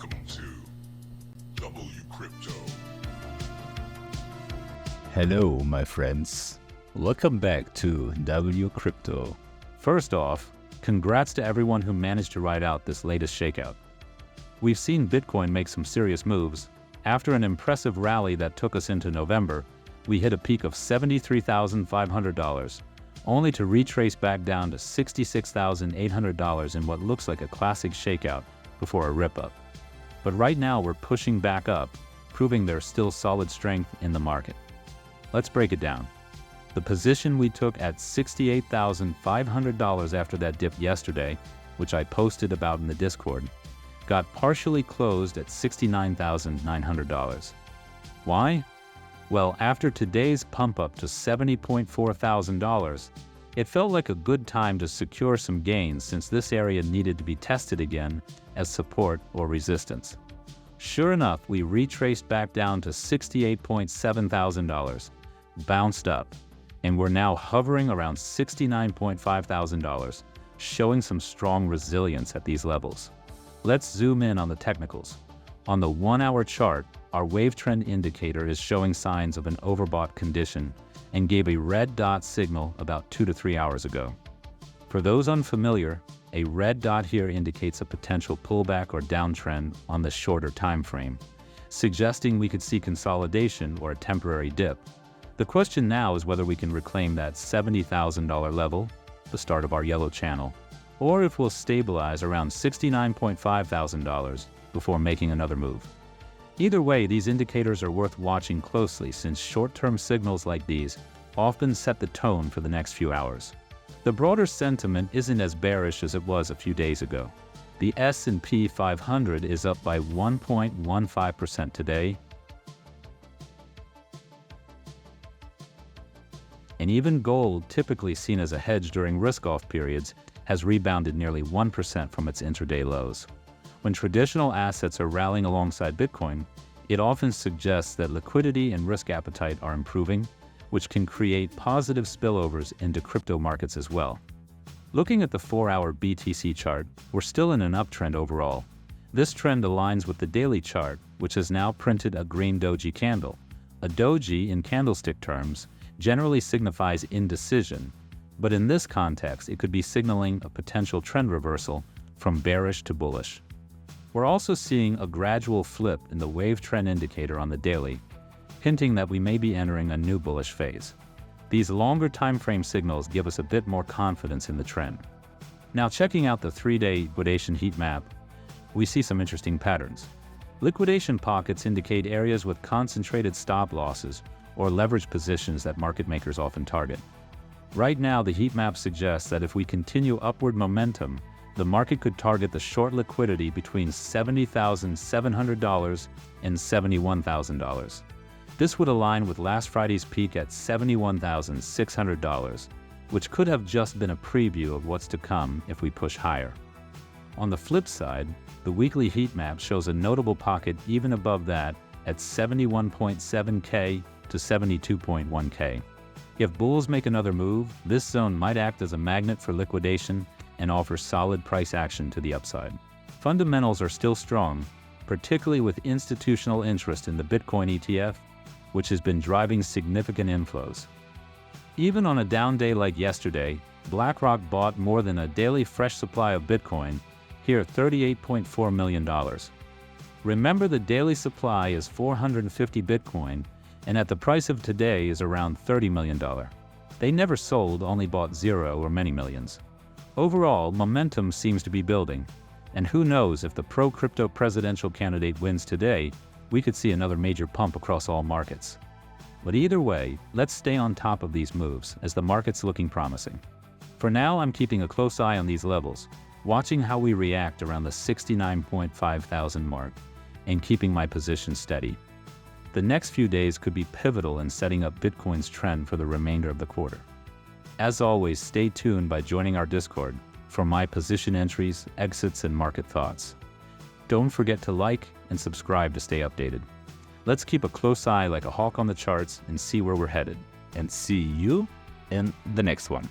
Welcome to WCrypto. Hello, my friends. Welcome back to WCrypto. First off, congrats to everyone who managed to ride out this latest shakeout. We've seen Bitcoin make some serious moves. After an impressive rally that took us into November, we hit a peak of $73,500, only to retrace back down to $66,800 in what looks like a classic shakeout before a rip-up. But right now we're pushing back up, proving there's still solid strength in the market. Let's break it down. The position we took at $68,500 after that dip yesterday, which I posted about in the Discord, got partially closed at $69,900. Why? Well, after today's pump up to $70.4 thousand, it felt like a good time to secure some gains since this area needed to be tested again as support or resistance. Sure enough, we retraced back down to $68.7 thousand, bounced up, and we're now hovering around $69.5 thousand, showing some strong resilience at these levels. Let's zoom in on the technicals. On the 1-hour chart, our wave trend indicator is showing signs of an overbought condition and gave a red dot signal about 2 to 3 hours ago. For those unfamiliar, a red dot here indicates a potential pullback or downtrend on the shorter time frame, suggesting we could see consolidation or a temporary dip. The question now is whether we can reclaim that $70,000 level, the start of our yellow channel, or if we'll stabilize around $69.5 thousand before making another move. Either way, these indicators are worth watching closely since short-term signals like these often set the tone for the next few hours. The broader sentiment isn't as bearish as it was a few days ago. The S&P 500 is up by 1.15% today, and even gold, typically seen as a hedge during risk-off periods, has rebounded nearly 1% from its intraday lows. When traditional assets are rallying alongside Bitcoin, it often suggests that liquidity and risk appetite are improving, which can create positive spillovers into crypto markets as well. Looking at the 4-hour BTC chart, we're still in an uptrend overall. This trend aligns with the daily chart, which has now printed a green doji candle. A doji, in candlestick terms, generally signifies indecision, but in this context, it could be signaling a potential trend reversal from bearish to bullish. We're also seeing a gradual flip in the wave trend indicator on the daily, hinting that we may be entering a new bullish phase. These longer time frame signals give us a bit more confidence in the trend. Now, checking out the 3-day liquidation heat map, we see some interesting patterns. Liquidation pockets indicate areas with concentrated stop losses or leverage positions that market makers often target. Right now, the heat map suggests that if we continue upward momentum, the market could target the short liquidity between $70,700 and $71,000. This would align with last Friday's peak at $71,600, which could have just been a preview of what's to come if we push higher. On the flip side, the weekly heat map shows a notable pocket even above that at 71.7K to 72.1K. If bulls make another move, this zone might act as a magnet for liquidation and offer solid price action to the upside. Fundamentals are still strong, particularly with institutional interest in the Bitcoin ETF, which has been driving significant inflows. Even on a down day like yesterday, BlackRock bought more than a daily fresh supply of Bitcoin, here $38.4 million. Remember, the daily supply is 450 Bitcoin, and at the price of today is around $30 million. They never sold, only bought zero or many millions. Overall, momentum seems to be building, and who knows, if the pro-crypto presidential candidate wins today, we could see another major pump across all markets. But either way, let's stay on top of these moves as the market's looking promising. For now, I'm keeping a close eye on these levels, watching how we react around the $69.5 thousand mark, and keeping my position steady. The next few days could be pivotal in setting up Bitcoin's trend for the remainder of the quarter. As always, stay tuned by joining our Discord for my position entries, exits, and market thoughts. Don't forget to like and subscribe to stay updated. Let's keep a close eye like a hawk on the charts and see where we're headed. And see you in the next one.